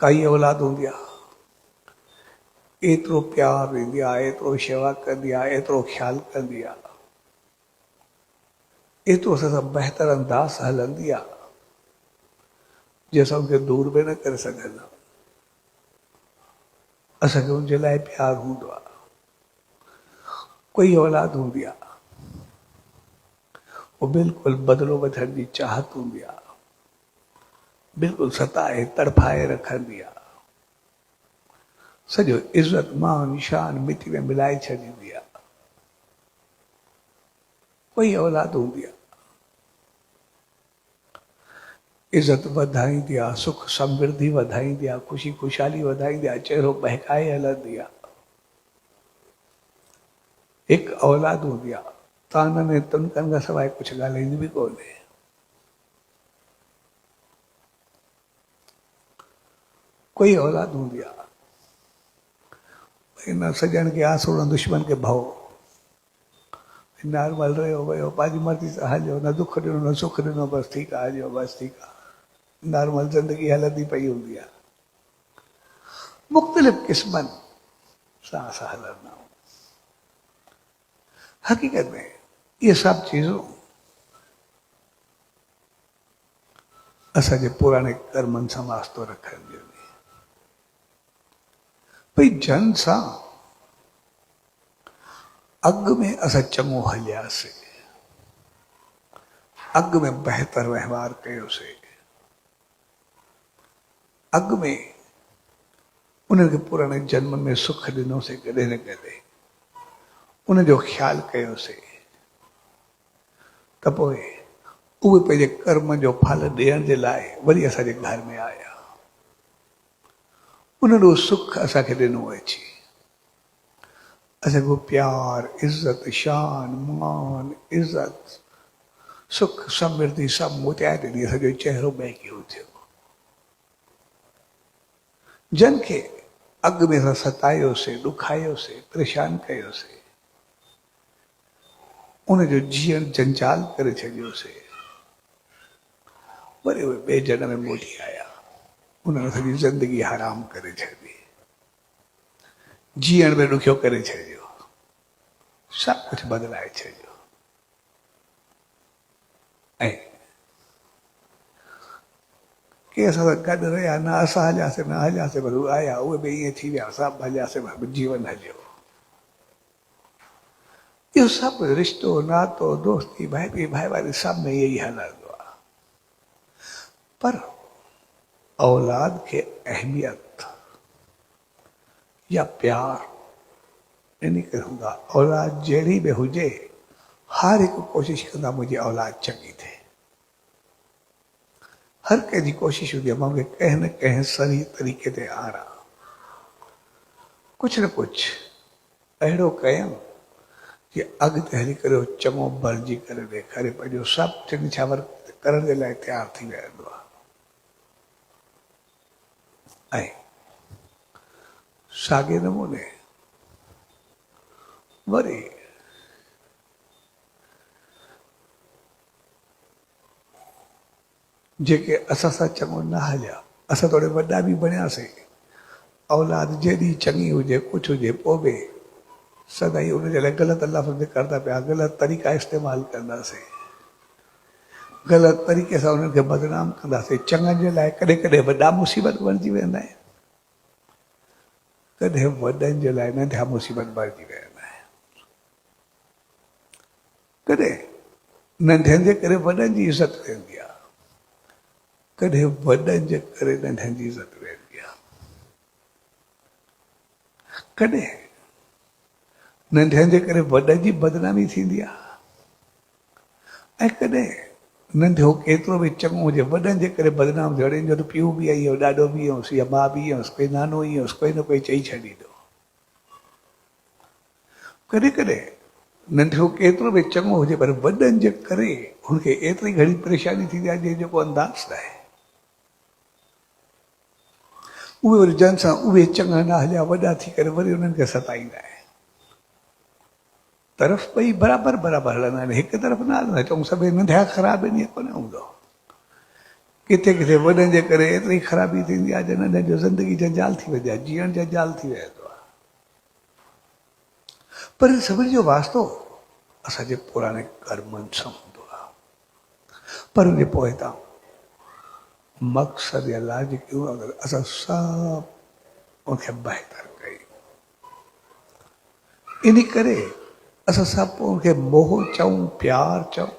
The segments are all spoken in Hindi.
काई औलाद हूंदी आहे एतिरो प्यार ॾींदी आहे, एतिरो शेवा कंदी आहे, एतिरो ख़्यालु कंदी आहे, एतिरो असां सां बहितर अंदाज़ सां हलंदी आहे जे असां उनखे दूर बि न करे सघंदा। असांखे उनजे लाइ प्यारु हूंदो आहे। कोई औलाद हूंदी आहे वो बिल्कुलु बदिलो वठण जी चाहत हूंदी आहे, बिल्कुलु सताए तड़फाए रखंदी आहे, सॼो इज़त मान शान मिटी में मिलाए छॾींदी आहे। कोई औलाद हूंदी आहे इज़त वधाईंदी आहे, सुख समृद्धि वधाईंदी आहे, ख़ुशी ख़ुशहाली वधाईंदी आहे, चहिरो बहकाए हलंदी आहे। हिकु औलाद हूंदी आहे ताननि ऐं तुनकनि खां सवाइ कुझु ॻाल्हाईंदी बि कोन्हे। कोई औलाद हूंदी आहे हिन सॼण खे आसरो न दुश्मन खे भउ, नॉर्मल रहियो वियो पंहिंजी मर्ज़ी सां हलियो, न दुख ॾिनो न सुख ॾिनो, बसि ठीकु आहे हलियो, बसि ठीकु आहे, नॉर्मल ज़िंदगी हलंदी पई हूंदी आहे। मुख़्तलिफ़ क़िस्मनि सां असां हलंदा आहियूं। हक़ीक़त में ये सभु चीज़ूं असांजे पुराणे कर्मनि सां वास्तो रखंदियूं आहिनि। भई जन सां अॻु में असां चङो हलियासीं, अॻु में बहितर वहिंवार कयोसीं, अॻु में उन्हनि खे पुराणे जन्म में सुख ॾिनोसीं कॾहिं न कॾहिं, उनजो ख़्यालु कयोसीं, त पोइ उहे पंहिंजे कर्म जो फल ॾियण जे लाइ वरी असांजे घर में आया। उन्हनि उहो सुख असांखे ॾिनो अची, असांखे प्यार इज़त शान मान इज़त सुख समृद्धि सभु मोटाए ॾिनी, असांजो चहिरो महकियो थियो। जन खे अॻु में असां सतायोसीं, ॾुखायोसीं, परेशान कयोसीं, उनजो जीअण जंजाल करे छॾियोसीं, वरी उहे ॿिए जनम में मोटी आया, उन्हनि सॼी ज़िंदगी हराम करे छॾी, जीअण में ॾुखियो करे छॾियो, सभु कुझु बदिलाए छॾियो। ऐं के असां सां गॾु रहिया, न असां हलियासीं न हलियासीं, पर उहे आया, उहे बि ईअं थी विया, सभु हलियासीं, जीवन हलियो। इहो सभु रिश्तो नातो दोस्ती भाई भाईवारी सभु में इहो ई हलंदो आहे। पर औलाद खे अहमियत या प्यार इन करे हूंदा, औलाद जहिड़ी बि हुजे हर हिकु कोशिशि कंदा मुंहिंजी औलाद चङी थिए। हर कंहिंजी कोशिशि हूंदी आहे मां उनखे कंहिं न कंहिं सही तरीक़े ते आणा, कुझु न कुझु अहिड़ो कयूं कि अॻिते हली करे चङो बणिजी करे ॾेखारे, पंहिंजो सभु कुझु निछावर करण जे लाइ तयारु थी वेंदो आहे। ऐं साॻे नमूने वरी जेके असां सां चङो न हलिया, असां थोरे वॾा बि बणियासीं, औलाद जेॾी चङी हुजे कुझु हुजे, पोइ बि सदाई उनजे लाइ ग़लति लफ़्ज़ निकिरंदा पिया, ग़लति तरीक़ा इस्तेमालु कंदासीं, ग़लति तरीक़े सां उन्हनि खे बदनाम कंदासीं। चङनि जे लाइ कॾहिं कॾहिं वॾा मुसीबत बणिजी वेंदा आहिनि, कॾहिं वॾनि जे लाइ नंढा मुसीबत बणिजी वेंदा आहिनि, कॾहिं नंढनि जे करे वॾनि जी इज़त वेंदी आहे, कॾहिं वॾनि जे करे नंढनि जी इज़त वेंदी आहे, कॾहिं नंढनि जे करे वॾनि जी बदनामी थींदी आहे, ऐं कॾहिं नंढो केतिरो बि चङो हुजे वॾनि जे करे बदनाम थियो, जो त पीउ बि आई हुयो, ॾाॾो बि हुयुसि, या माउ बि हुयुसि, कोई नानो ई हुयुसि, कोई न कोई चई छॾींदो। कॾहिं कॾहिं नंढो केतिरो बि चङो हुजे पर वॾनि जे करे हुनखे एतिरी घणी परेशानी थींदी आहे जंहिंजो को अंदाज़ न आहे। उहे वरी जन सां उहे चङा न हलिया, वॾा थी करे वरी उन्हनि खे सताईंदा आहिनि। तरफ़ ॿई बराबरि बराबरि हलंदा आहिनि, हिकु तरफ़ न हलंदा, चऊं सभई नंढा ख़राबु आहिनि, ईअं कोन हूंदो। किथे किथे वॾनि जे करे एतिरी ख़राबी थींदी आहे जो नंढनि जो ज़िंदगी जंजाल थी वेंदी आहे, जीअण जंजाल थी वेंदो आहे। पर इन सभिनी जो वास्तो असांजे पुराणे कर्मनि सां हूंदो आहे। पर उनजे पोइ तां मक़सद या लाज क्यों अगर असां सभु उनखे बहितर कयूं, इन करे असां सभु उनखे मोह चऊं, प्यार चऊं,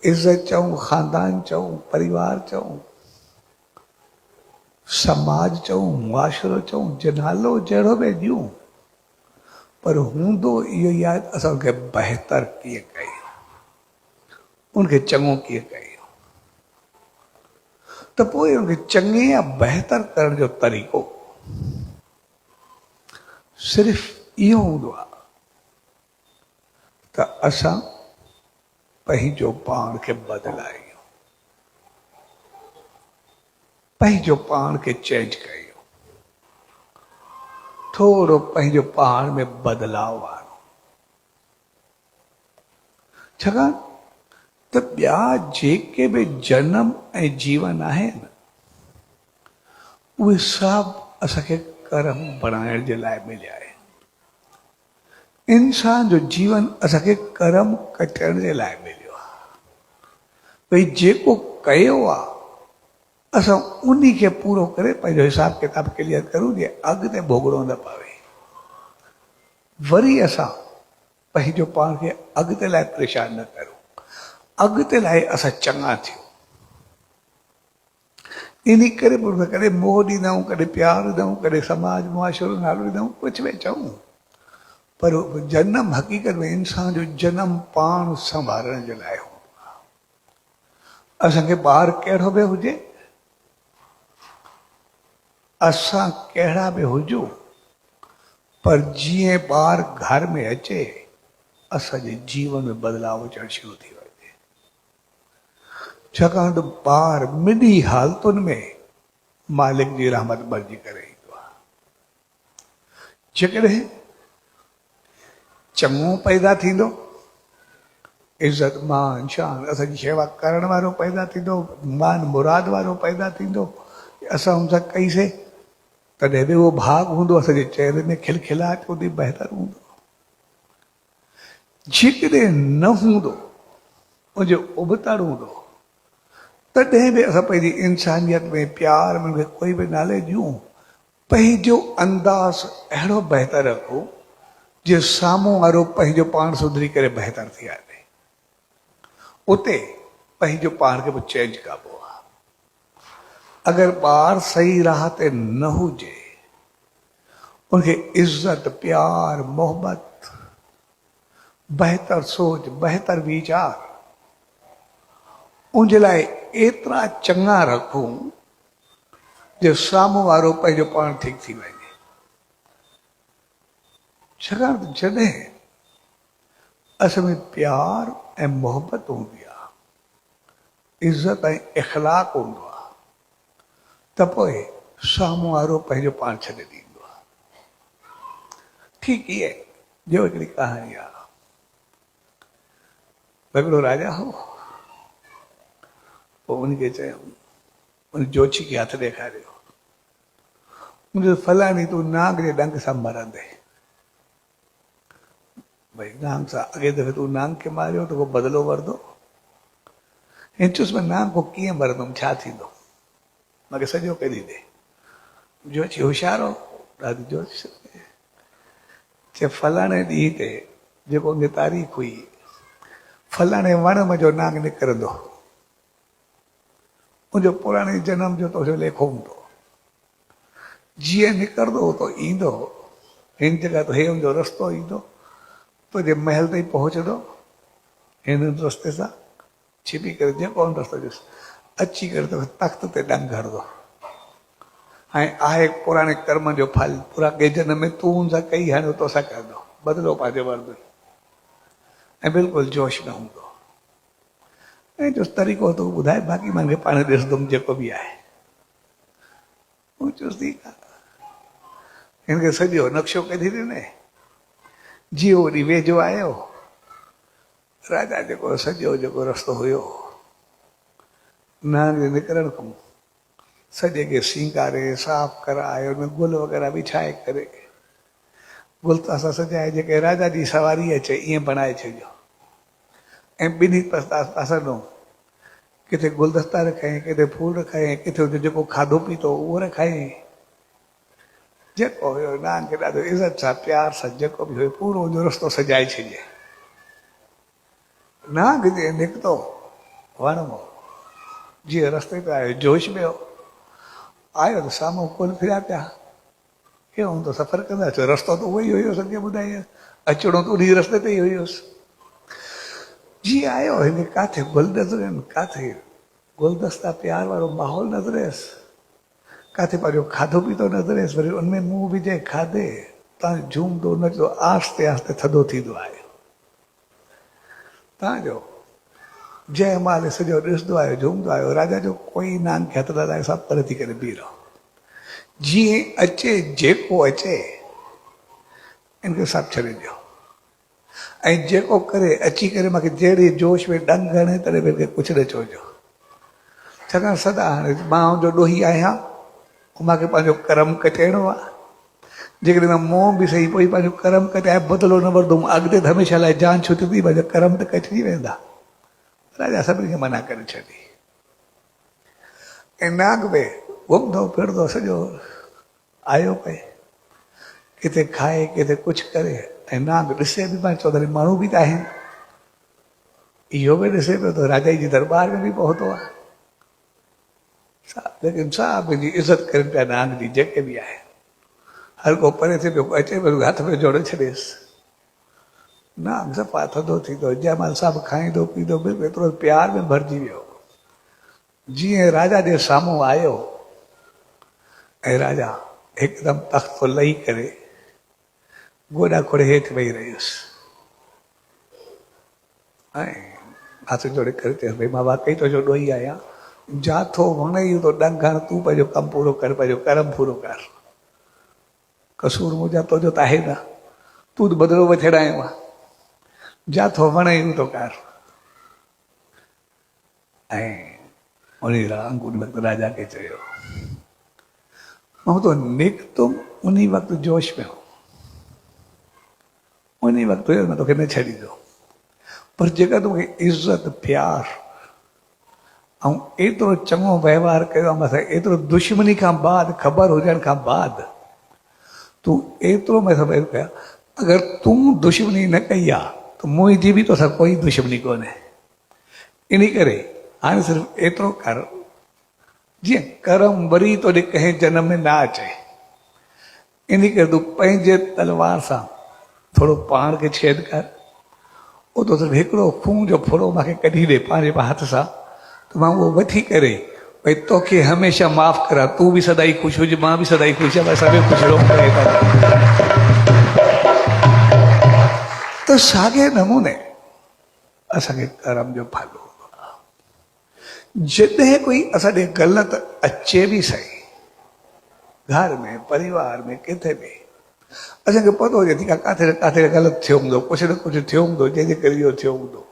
इज़त चऊं, ख़ानदान चऊं, परिवार चऊं, समाज चऊं, मुआशिरो चऊं, जनालो जहिड़ो बि ॾियूं, पर हूंदो इहो ई आहे असां उनखे बहितर कीअं कयूं, उनखे चङो कीअं कयूं। त पोइ उनखे चङे या बहितर करण जो तरीक़ो सिर्फ़ इहो हूंदो आहे त असां पंहिंजो पाण खे बदिलायूं, पंहिंजो पाण खे चेंज कयूं, थोरो पंहिंजो पाण में बदलाव आणो। छाकाणि त ॿिया जेके बि जनम ऐं जीवन आहिनि उहे सभु असांखे कर्म बणाइण जे लाइ मिलिया आहिनि। इंसान जो जीवन असांखे कर्म कटण जे लाइ मिलियो आहे। भई जेको कयो आहे असां उन्ही खे पूरो करे पंहिंजो हिसाब किताब क्लियर करूं जे अॻिते भोगड़ो न पवे। वरी असां पंहिंजो पाण खे अॻिते लाइ परेशान न करूं, अॻिते लाइ असां चङा थियूं। इन करे कॾहिं मोह ॾींदाऊं, कॾहिं प्यार ॾींदाऊं, कॾहिं समाज मुआशिरो नालो ॾींदाऊं, कुझु बि चऊं, पर जनम हक़ीक़त में इंसान जो जनम पाण संभालण जे लाइ हूंदो आहे। असांखे ॿार कहिड़ो बि हुजे, असां कहिड़ा बि हुजूं, पर जीअं ॿार घर में अचे असांजे जीवन में बदलाव अचणु शुरू थी वञे। छाकाणि त ॿार मिॾी हालतुनि में मालिक जी रहमत मर्ज़ी करे ईंदो आहे। जेकॾहिं चङो पैदा थींदो, इज़त मान शान असांजी शेवा करण वारो पैदा थींदो, मान मुराद वारो पैदा थींदो, असां हुन सां कईसीं तॾहिं बि उहो भाग हूंदो, असांजे चहिरे में खिलखिलाहट हूंदी, बहितर हूंदो। जेकॾहिं न हूंदो, उनजो उबतड़ हूंदो, तॾहिं बि असां पंहिंजी इंसानियत में प्यार में कोई बि नाले ॾियूं, पंहिंजो अंदाज़ अहिड़ो बहितर रखूं जे साम्हूं वारो पंहिंजो पाण सुधरी करे बहितर थी वञे। उते पंहिंजो पाण खे पोइ चेंज कबो आहे। अगरि ॿार सही राह ते न हुजे, उनखे इज़त, प्यार, मोहबत, बहितर सोच, बहितर वीचार उनजे लाइ एतिरा चङा रखूं जो साम्हूं वारो पंहिंजो पाण ठीकु थी वञे। छाकाणि त जॾहिं असां में प्यार ऐं मोहबत हूंदी आहे, इज़त ऐं इख़लाक़ हूंदो आहे, त पोइ साम्हूं वारो पंहिंजो पाण छॾे ॾींदो आहे। ठीकु इहे जो हिकिड़ी कहाणी आहे। हिकिड़ो राजा हो, पोइ उनखे चयऊं, उन जोशी खे हथु ॾेखारियो, मुंहिंजो फलाणी तूं नांग जे डंग सां मरंदे। भई नांग सां अॻे दफ़े तूं नांग खे मारियो त को बदिलो वरंदो, हिन चुस में नांग को कीअं मरंदुमि, छा थींदो, मूंखे सॼो कढी ॾे। जोशी होशियारु हो, ॾाढी जोशी चए फलाणे ॾींहं ते जेको उनजी तारीख़ हुई, फलाणे वण मुंहिंजो नांग निकिरंदो, मुंहिंजो पुराणे जनम जो तुंहिंजो लेखो हूंदो, जीअं निकिरंदो तो ईंदो, हिन जॻह ते हे हुनजो रस्तो ईंदो, तुंहिंजे महल ताईं पहुचंदो, हिन रस्ते सां छिपी करे जेको हुन रस्तो ॾिस अची करे तोखे तख़्त ते डंग हणंदो। ऐं आहे पुराणे कर्म जो फल, पुराणे जनम में तूं हुन सां कई हाणे तोसां कंदो, बदिलो पंहिंजो वरंदो। ऐं बिल्कुलु जोश न हूंदो। ऐं जो तरीक़ो तूं ॿुधाए, बाक़ी मां पाण ॾिसंदुमि जेको बि आहे। हिनखे सॼो नक्शो कढी ॾिने, जीअं ओॾी वेझो आयो, राजा जेको सॼो जेको रस्तो हुयो नांग निकरण खां सॼे खे सींगारे साफ़ कराए हुन गुल वग़ैरह बिछाए करे गुलता सां सजाए जेके राजा जी सवारी अचे ईअं बणाए छॾियो ऐं ॿिन्ही पासनि किथे गुलदस्ता रखायईं किथे फूल रखायईं किथे हुते जेको खाधो पीतो उहो रखायईं जेको हुयो नांग खे ॾाढो इज़त सां प्यार सां जेको बि हुयो पूरो हुनजो रस्तो सजाए छॾियईं नांग जे निकितो वणियो जीअं रस्ते ते आयो जोश में आयो त साम्हूं कुल फिरिया पिया कीअं हूंदो सफ़र कंदा छो रस्तो त उहो ई हुयो असांखे ॿुधाई अचिणो त उन रस्ते ते ई हुयुसि जीअं आयो हिन किथे गुल नज़र आहिनि किथे गुलदस्ता प्यार वारो माहौल नज़र आयसि किथे पंहिंजो खाधो पीतो नज़र आयसि वरी उनमें मुंहुं विझे खाधे तव्हां झूमंदो नचंदो आस्ते आस्ते थधो थींदो आहे तव्हांजो जंहिं महिल सॼो ॾिसंदो आयो झूमंदो आयो राजा जो कोई नांग खे हथ लॻाए सभु परे थी करे बीह रहो जीअं अचे जेको अचे इनखे सभु छॾे ॾियो ऐं जेको करे अची करे मूंखे जहिड़े जोश में डंग हणे तॾहिं बि कुझु न चइजो छाकाणि सदा हाणे मां जो ॾोही आहियां मूंखे पंहिंजो कर्म कटाइणो आहे जेकॾहिं मां मोह बि सही पोइ पंहिंजो कर्म कटाए बदिलो न वठंदुमि अॻिते त हमेशह लाइ जान छुटंदी पंहिंजा कर्म त कटिजी वेंदा राजा सभिनी खे मना करे छॾी ऐं नाग बि घुमंदो फिरंदो सॼो आयो पए किथे खाए किथे कुझु करे ऐं नाग ॾिसे बि पाण चौधरी माण्हू बि त आहिनि इहो बि ॾिसे पियो त राजा जी दरबार में बि पहुतो आहे लेकिन सभिनी जी इज़त कनि पिया नाग जी जेके बि आहे हर को परे थिए पियो अचे पियो हथ में जोड़े छॾेसि नाग सफ़ा थधो थींदो जंहिं महिल सभु खाईंदो पींदो बिल्कुलु एतिरो प्यार में भरिजी वियो जीअं राजा जे साम्हूं आयो ऐं राजा हिकदमि तख़्त लही करे गोॾा खोड़े हेठि वेही रहियुसि ऐं हथ जोड़े करे चयोसि भई मां वाकई तुंहिंजो ॾोही आहियां जाथो वणे तो डंग हण तूं पंहिंजो कमु पूरो कर पंहिंजो कर्म पूरो कर कसूर मुंहिंजा तुंहिंजो त आहे न तूं त बदिलो वठणु आयो आहे जाथो वणे तो कर ऐं उन वक़्तु राजा खे चयो मां तो निकितुमि उन वक़्तु जोश में उन वक़्तु हुयो मां तोखे न छॾींदो पर जेका तोखे इज़त प्यार ऐं एतिरो चङो वहिंवार कयो आहे मथां एतिरो दुश्मनी खां बाद ख़बर हुजण खां बाद तूं एतिरो मथां कया अगरि तूं दुश्मनी न कई आहे त मुंहिंजी बि तोसां कोई दुश्मनी कोन्हे इन करे हाणे सिर्फ़ु एतिरो कर जीअं कर्म वरी तोॾे कंहिं जनम में न अचे इन करे तूं पंहिंजे तलवार सां थोरो पाण खे छेद कर उहो तो सिर्फ़ु हिकिड़ो खून जो फुरो मूंखे कढी ॾे पंहिंजे हथ सां त मां उहो वठी करे भई तोखे हमेशह माफ़ करां तूं बि सदाई ख़ुशि हुजे मां बि सदाई ख़ुशि आहियां असां बि ख़ुशि रहो त साॻे नमूने असांखे कर्म जो फल हूंदो आहे जॾहिं कोई असांजे ग़लति अचे बि सही घर में परिवार में किथे बि असांखे पतो हुजे थी किथे न किथे ग़लति थियो हूंदो कुझु न कुझु थियो हूंदो जंहिंजे करे इहो थियो हूंदो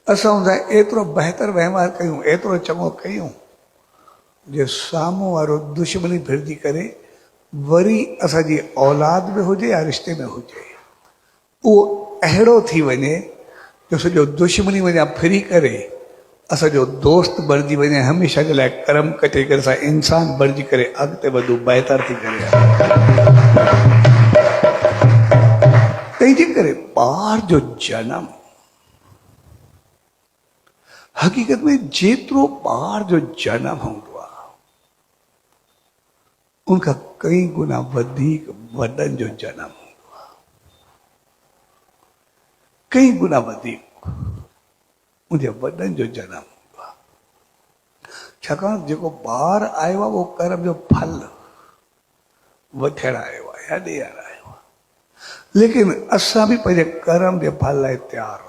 असां हुन सां एतिरो बहितर वहिंवार कयूं एतिरो चङो कयूं जे साम्हूं वारो दुश्मनी फिरजी करे वरी असांजी औलाद में हुजे या रिश्ते में हुजे उहो अहिड़ो थी वञे जो सॼो दुश्मनी वञा फिरी करे असांजो दोस्त बणिजी वञे हमेशह जे लाइ कर्म कटे करे असां इंसान बणिजी करे अॻिते वधूं बहितर थी करे तंहिंजे करे ॿार जो जनम हक़ीक़त में जेतिरो ॿार जो जनम हूंदो आहे उनखां कई गुना वधीक वॾनि जो जनम हूंदो आहे कई गुना वधीक मुंहिंजे वॾनि जो जनम हूंदो आहे छाकाणि जेको ॿार आयो आहे उहो कर्म जो फल वठणु आयो आहे या ॾियणु आयो आहे लेकिन असां बि पंहिंजे कर्म जे फल लाइ तयारु आहियूं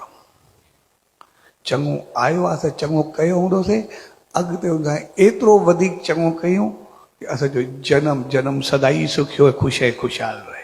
चङो आयो आहे त चङो कयो हूंदोसीं अॻिते हुनसां एतिरो वधीक चङो कयूं कि असांजो जनम जनम सदाई सुखियो ख़ुशि ऐं ख़ुशहाल रहे